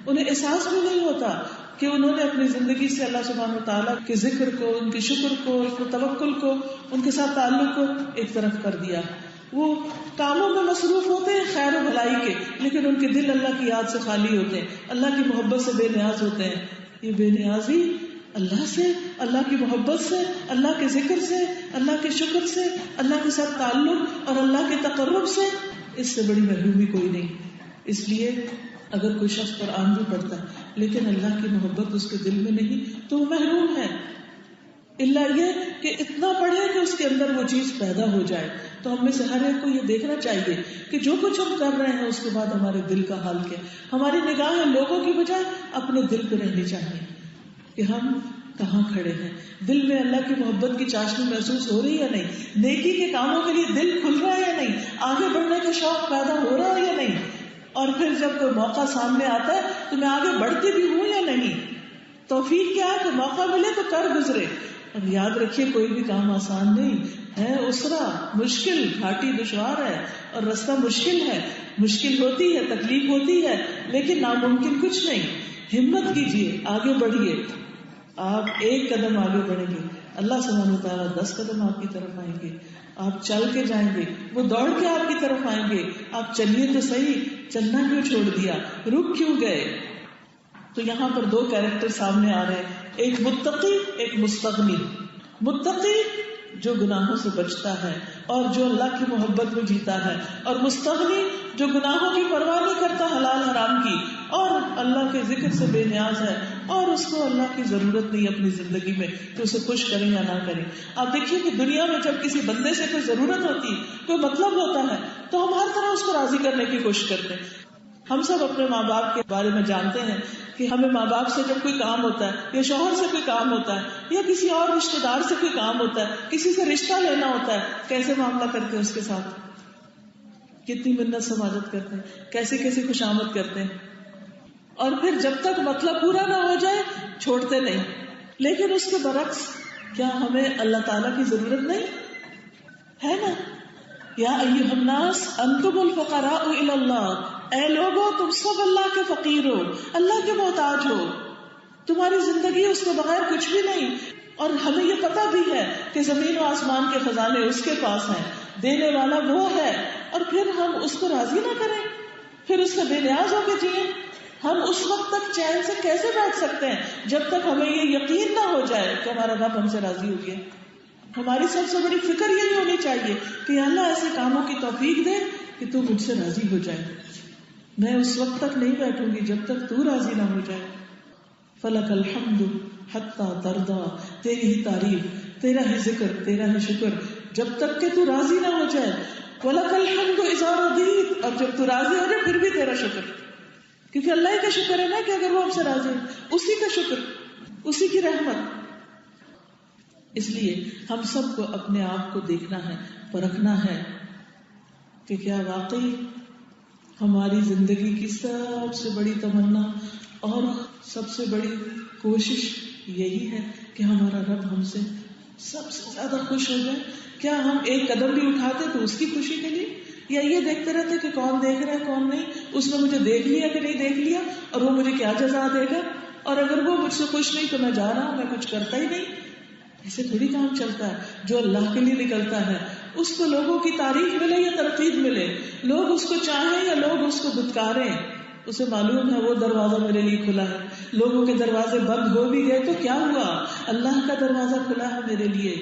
Speaker 1: انہیں احساس بھی نہیں ہوتا. کہ انہوں نے اپنی زندگی سے اللہ سبحانہ وتعالیٰ کے ذکر کو، ان کے شکر کو، ان کے توکل کو، ان کے ساتھ تعلق کو ایک طرف کر دیا. وہ کاموں میں مصروف ہوتے ہیں خیر و بھلائی کے، لیکن ان کے دل اللہ کی یاد سے خالی ہوتے ہیں، اللہ کی محبت سے بے نیاز ہوتے ہیں. یہ بے نیازی اللہ سے، اللہ کی محبت سے، اللہ کے ذکر سے، اللہ کے شکر سے، اللہ کے ساتھ تعلق اور اللہ کے تقرب سے، اس سے بڑی محرومی کوئی نہیں. اس لیے اگر کوئی شخص قرآن بھی پڑھتا ہے لیکن اللہ کی محبت اس کے دل میں نہیں تو وہ محروم ہے. اللہ یہ کہ اتنا پڑھے کہ اس کے اندر وہ چیز پیدا ہو جائے. تو ہم میں سے ہر ایک کو یہ دیکھنا چاہیے کہ جو کچھ ہم کر رہے ہیں اس کے بعد ہمارے دل کا حال کیا. ہماری نگاہیں لوگوں کی بجائے اپنے دل پہ رہنی چاہیے کہ ہم کہاں کھڑے ہیں، دل میں اللہ کی محبت کی چاشنی محسوس ہو رہی ہے یا نہیں، نیکی کے کاموں کے لیے دل کھل رہا ہے یا نہیں، آگے بڑھنے کا شوق پیدا ہو رہا ہے یا نہیں. اور پھر جب کوئی موقع سامنے آتا ہے تو میں آگے بڑھتی بھی ہوں یا نہیں. توفیق کیا ہے کہ موقع ملے تو کر گزرے. اور یاد رکھیے کوئی بھی کام آسان نہیں ہے، اسرا مشکل، گھاٹی دشوار ہے اور رستہ مشکل ہے، مشکل ہوتی ہے، تکلیف ہوتی ہے، لیکن ناممکن کچھ نہیں. ہمت کیجیے، آگے بڑھیے. آپ ایک قدم آگے بڑھیں گے، اللہ سبحانہ وتعالیٰ 10 قدم آپ کی طرف آئیں گے. آپ چل کے جائیں گے، وہ دوڑ کے آپ کی طرف آئیں گے. آپ چلیے تو صحیح، چلنا کیوں چھوڑ دیا، رک کیوں گئے. تو یہاں پر 2 کیریکٹر سامنے آ رہے ہیں، ایک متقی، ایک مستغنی. متقی جو گناہوں سے بچتا ہے اور جو اللہ کی محبت میں جیتا ہے، اور مستغنی جو گناہوں کی پرواہ نہیں کرتا، حلال حرام کی، اور اللہ کے ذکر سے بے نیاز ہے اور اس کو اللہ کی ضرورت نہیں اپنی زندگی میں کہ اسے خوش کریں یا نہ کریں. آپ دیکھیے کہ دنیا میں جب کسی بندے سے کوئی ضرورت ہوتی ہے، کوئی مطلب ہوتا ہے، تو ہم ہر طرح اس کو راضی کرنے کی کوشش کرتے ہیں. ہم سب اپنے ماں باپ کے بارے میں جانتے ہیں کہ ہمیں ماں باپ سے جب کوئی کام ہوتا ہے، یا شوہر سے کوئی کام ہوتا ہے، یا کسی اور رشتے دار سے کوئی کام ہوتا ہے، کسی سے رشتہ لینا ہوتا ہے، کیسے معاملہ کرتے ہیں اس کے ساتھ، کتنی منت سماجت کرتے ہیں، کیسے کیسے خوشامد کرتے ہیں. اور پھر جب تک مطلب پورا نہ ہو جائے چھوڑتے نہیں. لیکن اس کے برعکس کیا ہمیں اللہ تعالیٰ کی ضرورت نہیں ہے نا؟ یا ایھا الناس انتم الفقراء الی اللہ، اے لوگو تم سب اللہ کے فقیر ہو، اللہ کے محتاج ہو، تمہاری زندگی اس کے بغیر کچھ بھی نہیں. اور ہمیں یہ پتہ بھی ہے کہ زمین و آسمان کے خزانے اس کے پاس ہیں، دینے والا وہ ہے. اور پھر ہم اس کو راضی نہ کریں، پھر اس سے بے نیاز ہو کے جئیں. ہم اس وقت تک چین سے کیسے بیٹھ سکتے ہیں جب تک ہمیں یہ یقین نہ ہو جائے کہ ہمارا رب ہم سے راضی ہو گیا. ہماری سب سے بڑی فکر یہی ہونی چاہیے کہ اللہ ایسے کاموں کی توفیق دے کہ تو مجھ سے راضی ہو جائے. میں اس وقت تک نہیں بیٹھوں گی جب تک تو راضی نہ ہو جائے. فلک الحمد حتی ترضا، تیری ہی تعریف، تیرا ہی ذکر، تیرا ہی شکر جب تک کہ تو راضی نہ ہو جائے. ولک الحمد اذا رضیت، اور جب تو راضی ہو جائے پھر بھی تیرا شکر. کیونکہ اللہ کا شکر ہے نا کہ اگر وہ ہم سے راضی ہے، اسی کا شکر، اسی کی رحمت. اس لیے ہم سب کو اپنے آپ کو دیکھنا ہے، پرکھنا ہے کہ کیا واقعی ہماری زندگی کی سب سے بڑی تمنا اور سب سے بڑی کوشش یہی ہے کہ ہمارا رب ہم سے سب سے زیادہ خوش ہو جائے. کیا ہم ایک قدم بھی اٹھاتے تو اس کی خوشی کے لیے، یا یہ دیکھتے رہتے کہ کون دیکھ رہا ہے کون نہیں، اس نے مجھے دیکھ لیا کہ نہیں دیکھ لیا، اور وہ مجھے کیا جزا دے گا، اور اگر وہ مجھ سے خوش نہیں تو میں جا رہا ہوں، میں کچھ کرتا ہی نہیں. ایسے تھوڑی کام چلتا ہے. جو اللہ کے لیے نکلتا ہے اس کو لوگوں کی تعریف ملے یا ترغیب ملے، لوگ اس کو چاہیں یا لوگ اس کو دھتکاریں، اسے معلوم ہے وہ دروازہ میرے لیے کھلا ہے. لوگوں کے دروازے بند ہو بھی گئے تو کیا ہوا، اللہ کا دروازہ کھلا ہے میرے لیے.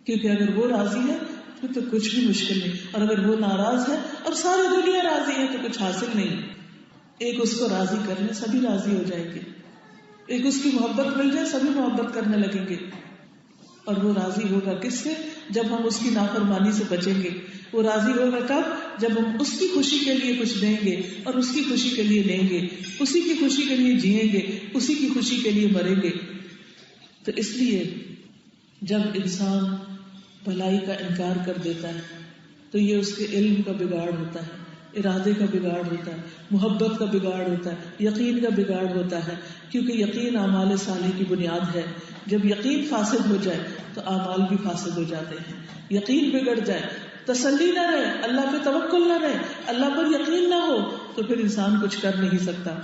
Speaker 1: کیونکہ اگر وہ راضی ہے تو کچھ بھی مشکل نہیں، اور اگر وہ ناراض ہے اور ساری دنیا راضی ہے تو کچھ حاصل نہیں. ایک اس کو راضی کرنے سبھی راضی ہو جائیں گے، ایک اس کی محبت مل جائے سبھی محبت کرنے لگیں گے. اور وہ راضی ہوگا کس سے؟ جب ہم اس کی نافرمانی سے بچیں گے. وہ راضی ہوگا کب؟ جب ہم اس کی خوشی کے لیے کچھ دیں گے اور اس کی خوشی کے لیے لیں گے، اسی کی خوشی کے لیے جئیں گے، اسی کی خوشی کے لیے مریں گے. تو اس لیے جب انسان بھلائی کا انکار کر دیتا ہے تو یہ اس کے علم کا بگاڑ ہوتا ہے، ارادے کا بگاڑ ہوتا ہے، محبت کا بگاڑ ہوتا ہے، یقین کا بگاڑ ہوتا ہے. کیونکہ یقین اعمال صالح کی بنیاد ہے. جب یقین فاسد ہو جائے تو اعمال بھی فاسد ہو جاتے ہیں. یقین بگڑ جائے، تسلی نہ رہے، اللہ پہ توکل نہ رہے، اللہ پر یقین نہ ہو، تو پھر انسان کچھ کر نہیں سکتا.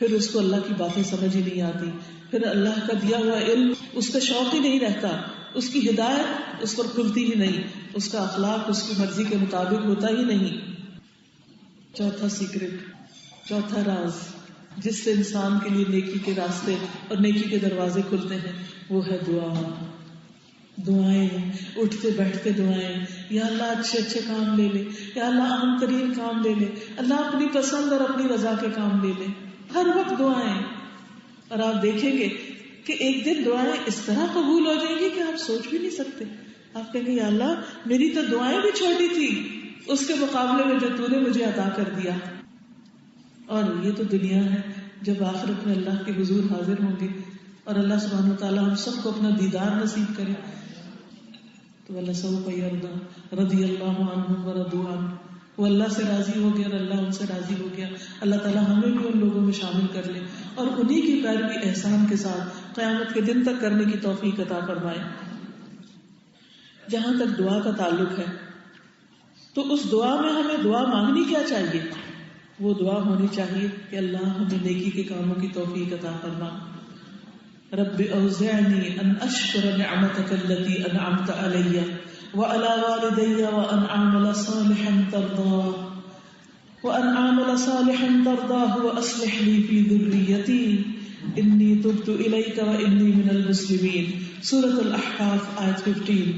Speaker 1: پھر اس کو اللہ کی باتیں سمجھ ہی نہیں آتی، پھر اللہ کا دیا ہوا علم اس کا شوق ہی نہیں رہتا، اس کی ہدایت اس پر کھلتی ہی نہیں، اس کا اخلاق اس کی مرضی کے مطابق ہوتا ہی نہیں۔ چوتھا سیکرٹ، چوتھا راز جس سے انسان کے لیے نیکی کے راستے اور نیکی کے دروازے کھلتے ہیں وہ ہے دعا۔ دعائیں، اٹھتے بیٹھتے دعائیں، یا اللہ اچھے اچھے کام لے لے، یا اللہ اہم ترین کام لے لے، اللہ اپنی پسند اور اپنی رضا کے کام لے لے، ہر وقت دعائیں۔ اور آپ دیکھیں گے کہ ایک دن دعائیں اس طرح قبول ہو جائیں گی کہ آپ سوچ بھی نہیں سکتے۔ آپ کہیں گے یا اللہ میری تو دعائیں بھی چھوٹی تھی اس کے مقابلے میں جو تو نے مجھے عطا کر دیا۔ اور یہ تو دنیا ہے، جب آخرت میں اللہ کے حضور حاضر ہوں گے اور اللہ سبحانہ وتعالیٰ ہم سب کو اپنا دیدار نصیب کرے تو اللہ سوف یرضی رضی اللہ عنہم ورضوا عنہ، وہ اللہ سے راضی ہو گیا اور اللہ ان سے راضی ہو گیا۔ اللہ تعالیٰ ہمیں بھی ان لوگوں میں شامل کر لے اور انہی کی پیروی احسان کے ساتھ قیامت کے دن تک کرنے کی توفیق عطا فرمائے۔ جہاں تک دعا کا تعلق ہے تو اس دعا میں ہمیں دعا مانگنی کیا چاہیے؟ وہ دعا ہونی چاہیے کہ اللہ ہمیں نیکی کے کاموں کی توفیق عطا فرما۔ رب اوزعنی ان اشکر نعمتک التی انعمت علی وعلی والدی وان اعمل صالحا ترضاہ واصلح لی فی ذریتی انی تبت الیک وانی من المسلمین، سورۃ الاحقاف آیت 15۔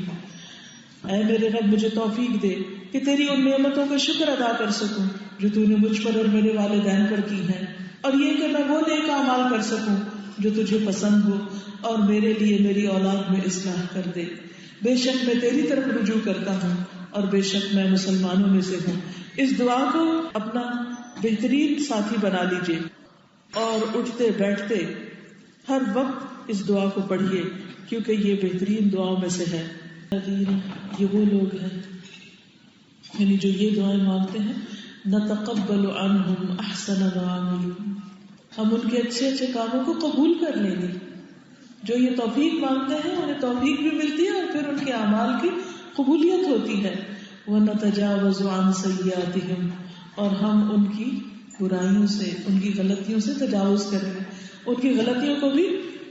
Speaker 1: اے میرے رب مجھے توفیق دے کہ تیری ان نعمتوں کا شکر ادا کر سکوں جو تو نے مجھ پر اور میرے والدین پر کی ہیں، اور یہ کہ میں وہ نیک اعمال کر سکوں جو تجھے پسند ہو، اور میرے لیے میری اولاد میں اصلاح کر دے۔ بے شک میں تیری طرف رجوع کرتا ہوں اور بے شک میں مسلمانوں میں سے ہوں۔ اس دعا کو اپنا بہترین ساتھی بنا لیجئے اور اٹھتے بیٹھتے ہر وقت اس دعا کو پڑھیے، کیونکہ یہ بہترین دعاؤں میں سے ہے۔ یہ وہ لوگ ہیں یعنی جو یہ دعائیں مانگتے ہیں، نتقبل عنہم احسن ما عملوا، ہم ان کے اچھے اچھے کاموں کو قبول کر لیں گے۔ جو یہ توفیق مانگتے ہیں انہیں توفیق بھی ملتی ہے اور پھر ان کے اعمال کی قبولیت ہوتی ہے۔ وَنَتَجَاوَزُ عَنْ سَيِّئَاتِهِمْ، اور ہم ان کی برائیوں سے، ان کی غلطیوں سے تجاوز کریں گے، ان کی غلطیوں کو بھی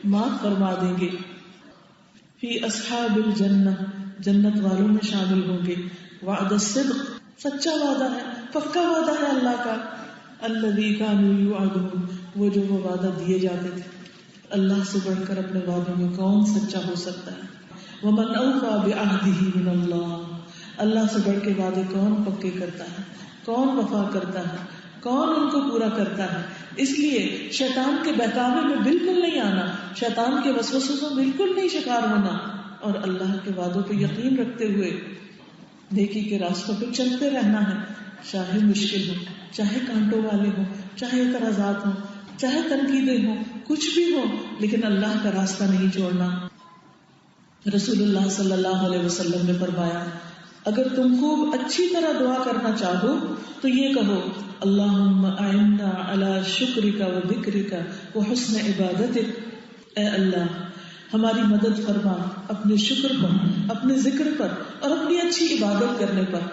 Speaker 1: معاف فرما دیں گے۔ فی اصحاب الجنہ، جنت والوں میں شامل ہوں گے۔ وعد الصدق، سچا وعدہ ہے، پکا وعدہ ہے اللہ کا۔ الذی کانوا یوعدون، وہ جو وہ وعدہ دیے جاتے تھے۔ اللہ سے بڑھ کر اپنے وعدوں میں کون سچا ہو سکتا ہے؟ ومن اوفی بعہدہ من اللہ، اللہ سے بڑھ کے وعدے کون پکے کرتا ہے، کون وفا کرتا ہے، کون ان کو پورا کرتا ہے؟ اس لیے شیطان کے بہکاوے میں بالکل نہیں آنا، شیطان کے وسوسوں سے بالکل نہیں شکار ہونا، اور اللہ کے وعدوں پہ یقین رکھتے ہوئے نیکی کے راستوں پہ چلتے رہنا ہے، چاہے مشکل ہو، چاہے کانٹوں والے ہوں، چاہے اعتراضات ہوں، چاہے تنقیدیں ہوں، کچھ بھی ہو، لیکن اللہ کا راستہ نہیں چھوڑنا۔ رسول اللہ صلی اللہ علیہ وسلم نے فرمایا، اگر تم خوب اچھی طرح دعا کرنا چاہو تو یہ کہو، اللہم اعنا علی شکرک و ذکرک و حسن عبادتک، اے اللہ ہماری مدد فرما اپنے شکر پر، اپنے ذکر پر اور اپنی اچھی عبادت کرنے پر۔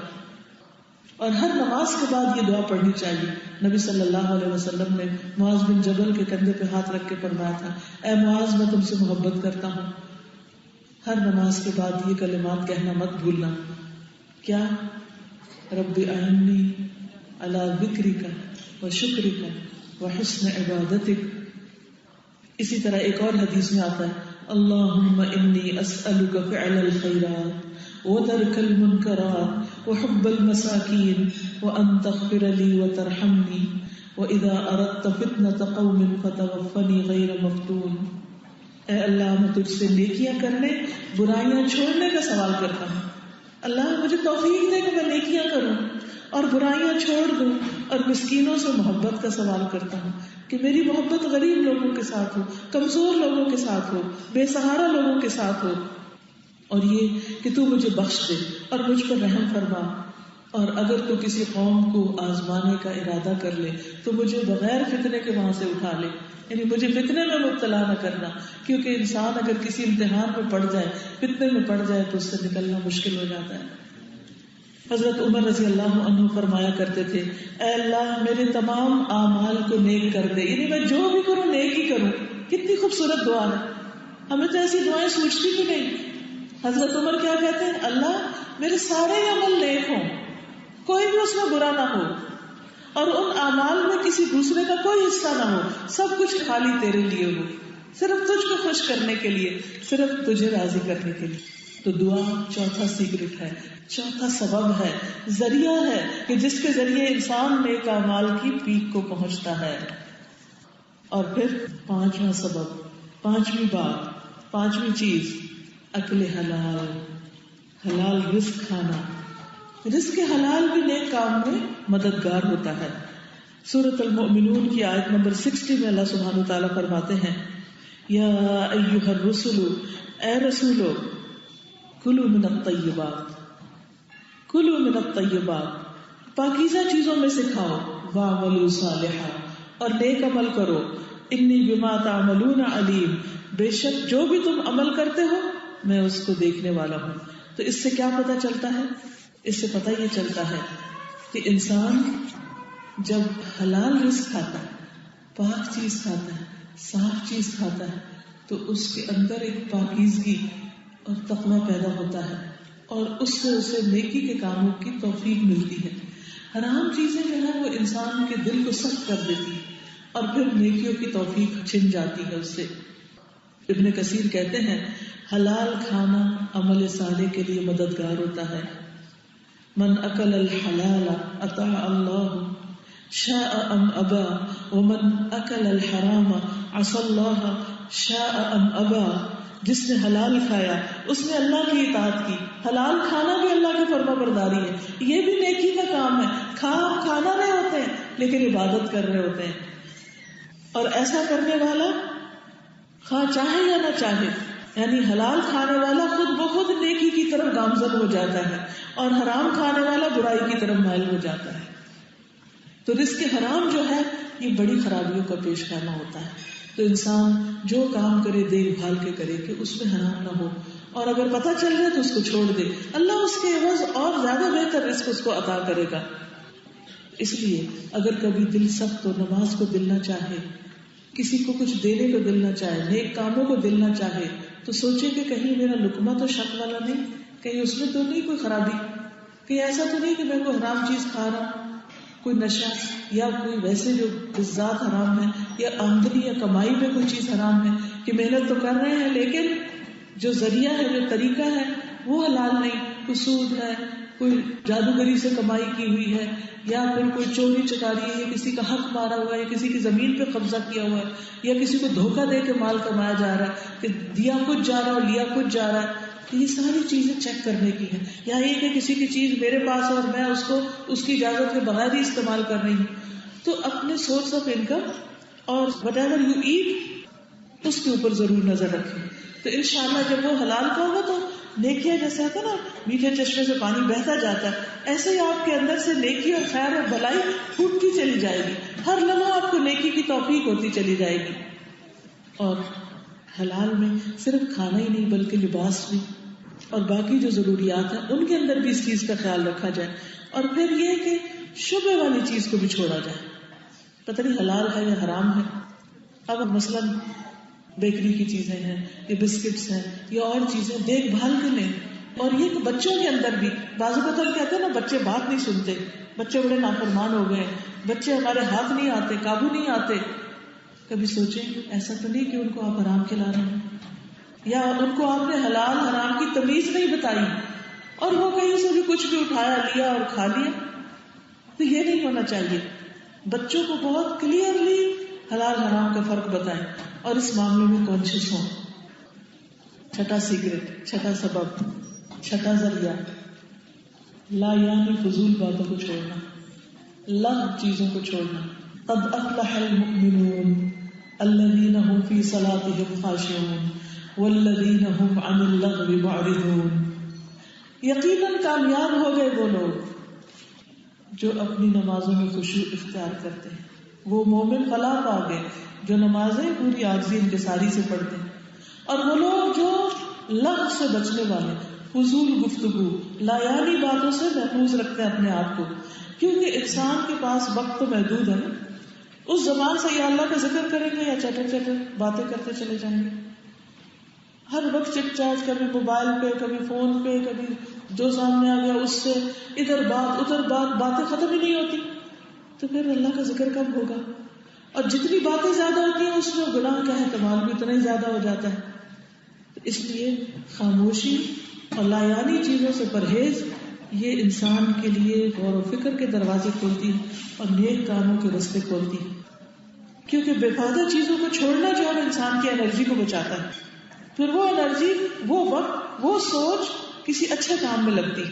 Speaker 1: اور ہر نماز کے بعد یہ دعا پڑھنی چاہیے۔ نبی صلی اللہ علیہ وسلم نے معاذ بن جبل کے کندھے پہ ہاتھ رکھ کے فرمایا تھا، اے معاذ میں تم سے محبت کرتا ہوں۔ ہر نماز کے بعد یہ کلمات کہنا مت بھولنا۔ کیا؟ رب اعنی علی ذکرک و شکرک و حسن عبادتک۔ اسی طرح ایک اور حدیث میں آتا ہے، اللہم انی اسألک فعل الخیرات وترک المنکرات وحب المساکین وان تغفر لی وترحمنی واذا اردت فتنة قوم فتوفنی غیر مفتون۔ اے اللہ میں تجھ سے نیکیاں کرنے، برائیاں چھوڑنے کا سوال کرتا ہوں۔ اللہ مجھے توفیق دے کہ میں نیکیاں کروں اور برائیاں چھوڑ دوں، اور مسکینوں سے محبت کا سوال کرتا ہوں کہ میری محبت غریب لوگوں کے ساتھ ہو، کمزور لوگوں کے ساتھ ہو، بے سہارا لوگوں کے ساتھ ہو، اور یہ کہ تو مجھے بخش دے اور مجھ پر رحم فرما، اور اگر تو کسی قوم کو آزمانے کا ارادہ کر لے تو مجھے بغیر فتنے کے وہاں سے اٹھا لے، یعنی مجھے فتنے میں مبتلا نہ کرنا، کیونکہ انسان اگر کسی امتحان میں پڑ جائے، فتنے میں پڑ جائے تو اس سے نکلنا مشکل ہو جاتا ہے۔ حضرت عمر رضی اللہ عنہ فرمایا کرتے تھے، اے اللہ میرے تمام اعمال کو نیک کر دے، یعنی میں جو بھی کروں نیک ہی کروں. کتنی خوبصورت دعا ہے، ہمیں تو ایسی دعائیں سوچتی بھی نہیں. حضرت عمر کیا کہتے ہیں، اللہ میرے سارے عمل نیک ہوں، کوئی بھی اس میں برا نہ ہو، اور ان اعمال میں کسی دوسرے کا کوئی حصہ نہ ہو، سب کچھ خالی تیرے لیے ہو، صرف تجھ کو خوش کرنے کے لیے، صرف تجھے راضی کرنے کے لیے. تو دعا چوتھا سیکرٹ ہے، چوتھا سبب ہے، ذریعہ ہے کہ جس کے ذریعے انسان نیک اعمال کی پیک کو پہنچتا ہے. اور پھر پانچواں سبب، پانچویں بات، پانچویں چیز، اکل حلال، حلال رزق کھانا. رزق حلال بھی نیک کام میں مددگار ہوتا ہے. سورۃ المؤمنون کی آیت نمبر 60 میں اللہ سبحانہ وتعالیٰ فرماتے ہیں، یا ایھا الرسل، اے رسولو، کلوا من الطیبات، کلوا من الطیبات، پاکیزہ چیزوں میں سے کھاؤ، واعملوا صالحا، اور نیک عمل کرو، انی بما تعملون علیم، بے شک جو بھی تم عمل کرتے ہو میں اس کو دیکھنے والا ہوں. تو اس سے کیا پتہ چلتا ہے؟ اس سے پتہ یہ چلتا ہے کہ انسان جب حلال رزق کھاتا ہے، پاک چیز کھاتا ہے، صاف چیز کھاتا ہے، تو اس کے اندر ایک پاکیزگی اور تقویٰ پیدا ہوتا ہے، اور اس سے اسے نیکی کے کاموں کی توفیق ملتی ہے. حرام چیزیں جو ہیں وہ انسان کے دل کو سخت کر دیتی ہیں اور پھر نیکیوں کی توفیق چھن جاتی ہے اس سے. ابن کثیر کہتے ہیں، حلال کھانا عمل صالح کے لیے مددگار ہوتا ہے. من اکل الحلال اطاع اللہ شاء ام ابا، ومن اکل الحرام عصى اللہ شاء ام ابا. جس نے حلال کھایا اس نے اللہ کی اطاعت کی. حلال کھانا بھی اللہ کی فرما برداری ہے، یہ بھی نیکی کا کام ہے. کھانا رہے ہوتے ہیں لیکن عبادت کر رہے ہوتے ہیں، اور ایسا کرنے والا خواہ چاہے یا نہ چاہے، یعنی حلال کھانے والا خود بخود نیکی کی طرف گامزن ہو جاتا ہے، اور حرام کھانے والا برائی کی طرف مائل ہو جاتا ہے. تو رزق حرام جو ہے یہ بڑی خرابیوں کا پیش خیمہ ہوتا ہے. تو انسان جو کام کرے دیکھ بھال کے کرے کہ اس میں حرام نہ ہو، اور اگر پتہ چل جائے تو اس کو چھوڑ دے، اللہ اس کے عوض اور زیادہ بہتر رزق اس کو عطا کرے گا. اس لیے اگر کبھی دل سخت ہو، نماز کو دل نہ چاہے، کسی کو کچھ دینے کو دل نہ چاہے، نیک کاموں کو دل نہ چاہے، تو سوچے کہ کہیں میرا لقمہ تو شک والا نہیں، کہیں اس میں تو نہیں کوئی خرابی، کہیں ایسا تو نہیں کہ میں کوئی حرام چیز کھا رہا ہوں، کوئی نشہ یا کوئی ویسے جو ذات حرام ہے، یا آمدنی یا کمائی میں کوئی چیز حرام ہے کہ محنت تو کر رہے ہیں لیکن جو ذریعہ ہے، جو طریقہ ہے وہ حلال نہیں، کوئی سود ہے، کوئی جادوگری سے کمائی کی ہوئی ہے، یا پھر کوئی چوری چکاری ہے، یا کسی کا حق مارا ہوا ہے، یا کسی کی زمین پہ قبضہ کیا ہوا ہے، یا کسی کو دھوکہ دے کے مال کمایا جا رہا ہے کہ دیا کچھ جا رہا ہے اور لیا کچھ جا رہا ہے. تو یہ ساری چیزیں چیک کرنے کی ہیں. یا یہ کہ کسی کی چیز میرے پاس ہے اور میں اس کو اس کی اجازت کے بغیر ہی استعمال کر رہی ہوں. تو اپنے سورس آف انکم اور وٹ ایور یو ایٹ اس کے اوپر ضرور نظر رکھیں. تو انشاءاللہ جب وہ حلال کا ہوگا تو نیکیاں، جیسے آتا نا میٹھے چشمے سے پانی بہتا جاتا ہے، ایسے ہی آپ کے اندر سے نیکی اور خیر اور بھلائی پھوٹتی چلی جائے گی. ہر لمحہ آپ کو نیکی کی توفیق ہوتی چلی جائے گی. اور حلال میں صرف کھانا ہی نہیں بلکہ لباس بھی اور باقی جو ضروریات ہیں ان کے اندر بھی اس چیز کا خیال رکھا جائے. اور پھر یہ کہ شبہ والی چیز کو بھی چھوڑا جائے، پتہ نہیں حلال ہے یا حرام ہے. اب مثلاً بیکری کی چیزیں ہیں، یا بسکٹس ہیں، یا اور چیزیں دیکھ بھال کے لیں. اور یہ کہ بچوں کے اندر بھی بعض اوقات ہم کہتے ہیں نا بچے بات نہیں سنتے، بچے بڑے نافرمان ہو گئے، بچے ہمارے ہاتھ نہیں آتے، قابو نہیں آتے. کبھی سوچیں ایسا تو نہیں کہ ان کو آپ حرام کھلا رہے ہیں، یا ان کو آپ نے حلال حرام کی تمیز نہیں بتائی اور وہ کہیں سے بھی کچھ بھی اٹھایا لیا اور کھا لیا. تو یہ نہیں ہونا چاہیے. بچوں کو بہت کلیئرلی حلال حرام کا فرق بتائیں اور اس معاملے میں کانشیس ہوں. چھٹا سیکرٹ، چھٹا سبب، چھٹا ذریعہ، لا یعنی فضول باتوں کو چھوڑنا، لغو چیزوں کو چھوڑنا. قد افلح المؤمنون الذین هم فی صلاتهم خاشعون والذین هم عن اللغو معرضون. یقیناً کامیاب ہو گئے وہ لوگ جو اپنی نمازوں میں خشوع اختیار کرتے ہیں. وہ مومن فلاح پا گئے جو نمازیں پوری عاجزی انکساری سے پڑھتے ہیں. اور وہ لوگ جو لغو سے بچنے والے، فضول گفتگو، لایانی باتوں سے محفوظ رکھتے ہیں اپنے آپ کو، کیونکہ انسان کے پاس وقت تو محدود ہے نا. اس زبان سے یا اللہ کا ذکر کریں گے یا چٹر چٹر باتیں کرتے چلے جائیں گے. ہر وقت چٹ چاٹ کبھی موبائل پہ، کبھی فون پہ، کبھی جو سامنے آ گیا اس سے ادھر بات ادھر بات، باتیں ختم ہی نہیں ہوتی. تو پھر اللہ کا ذکر کب ہوگا؟ اور جتنی باتیں زیادہ ہوتی ہیں اس میں گناہ کا احتمال بھی اتنا ہی زیادہ ہو جاتا ہے. تو اس لیے خاموشی اور لایانی چیزوں سے پرہیز یہ انسان کے لیے غور و فکر کے دروازے کھولتی اور نیک کاموں کے راستے کھولتی، کیونکہ بے فائدہ چیزوں کو چھوڑنا جو ہے انسان کی انرجی کو بچاتا ہے. پھر وہ انرجی، وہ وقت، وہ سوچ کسی اچھے کام میں لگتی.